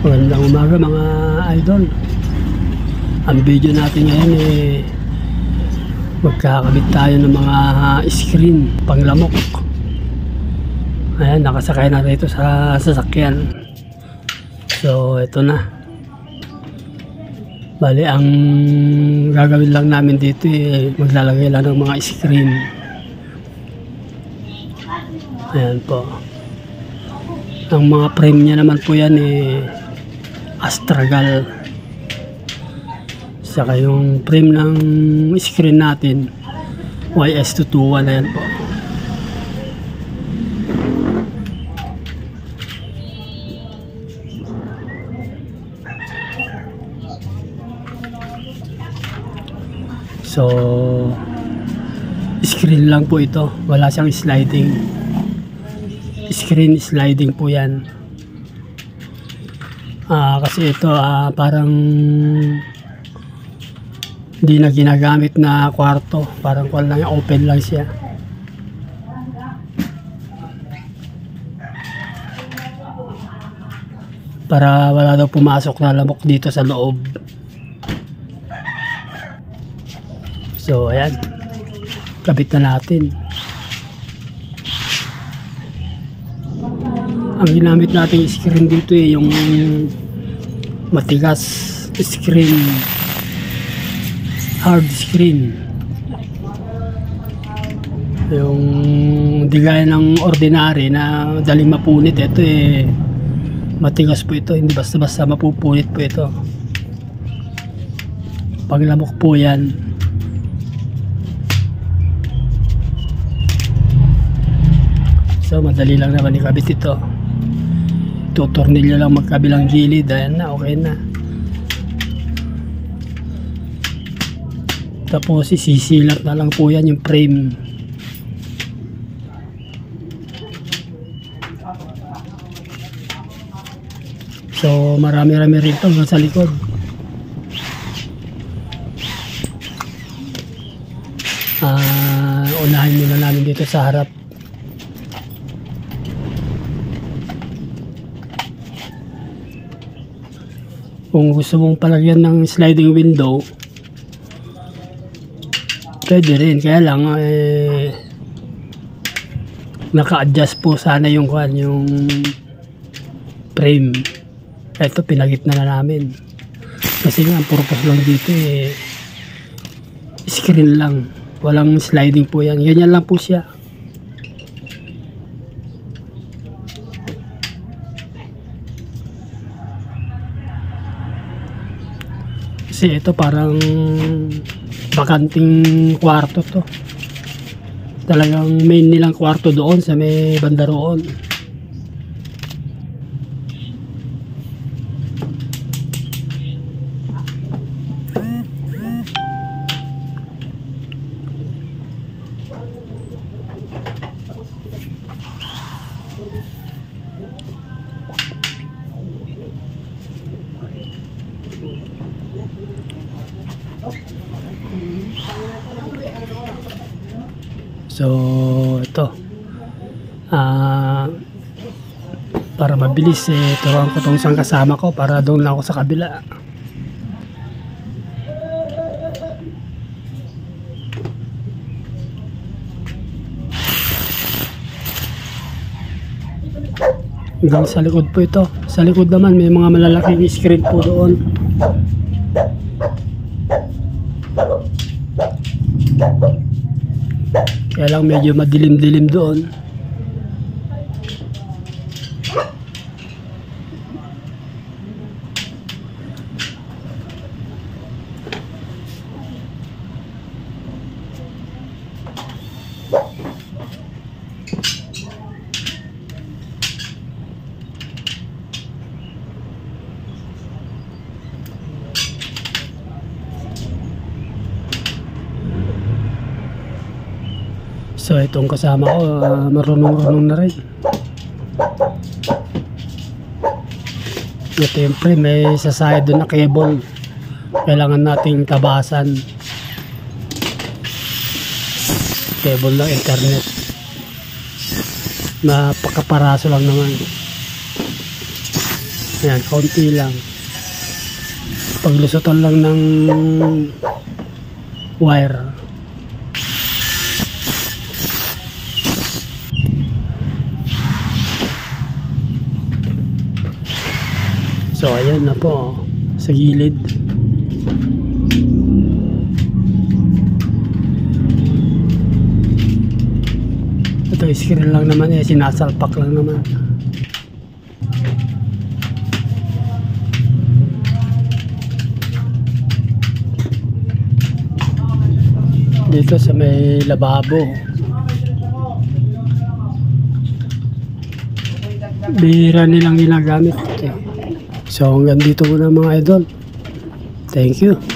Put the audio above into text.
Magandang umaga mga idol. Ang video natin ngayon magkakabit tayo ng mga screen panglamok. Ayan, nakasakay na rito sa sasakyan. So ito na. Bali, ang gagawin lang namin dito maglalagay lang ng mga screen. Ayan po. Ang mga frame niya naman po yan Astragal. Saka yung frame ng screen natin YS221. Ayan po. So screen lang po ito, wala siyang sliding. Screen sliding po yan. Kasi ito parang hindi na ginagamit na kwarto, parang kung lang, open lang siya. Para wala daw pumasok na lamok dito sa loob. So ayan, kabit na natin. Ang ginamit natin screen dito yung matigas screen, hard screen. Yung di gaya ng ordinary na daling mapunit, ito matigas po ito, hindi basta-basta mapupunit po ito. Paglamok po yan. So madali lang naman ikabit ito. Tutornilyo lang magkabilang gilid. Ayan na, okay na. Tapos isisilat na lang po yan yung frame. So marami-rami rin ito sa likod. Unahin muna namin dito sa harap. Kung gusto mong palagyan ng sliding window, pwede rin. Kaya lang naka-adjust po sana yung frame. Ito pinagitna na namin. Kasi nga ang purpose lang dito screen lang. Walang sliding po yan. Ganyan lang po siya. Kasi ito parang bakanting kwarto to. Talagang main nilang kwarto doon sa may banda roon. So ito para mabilis turuan ko tong isang kasama ko para doon lang ako sa kabila. Hanggang sa likod po ito. Sa likod naman may mga malalaking screen po doon. Kaya lang medyo madilim-dilim doon. So itong kasama ko marunong na rin. Ito yung frame, may sasayad doon na cable. Kailangan nating tabasan. Cable ng internet. Napakaparaso lang naman. Ayan, konti lang. Paglusutan lang ng wire. So ayan na po sa gilid. Ito screen lang naman sinasalpak lang naman. Dito sa may lababo. Bihira nilang ginagamit. So hanggang dito muna mga idol. Thank you.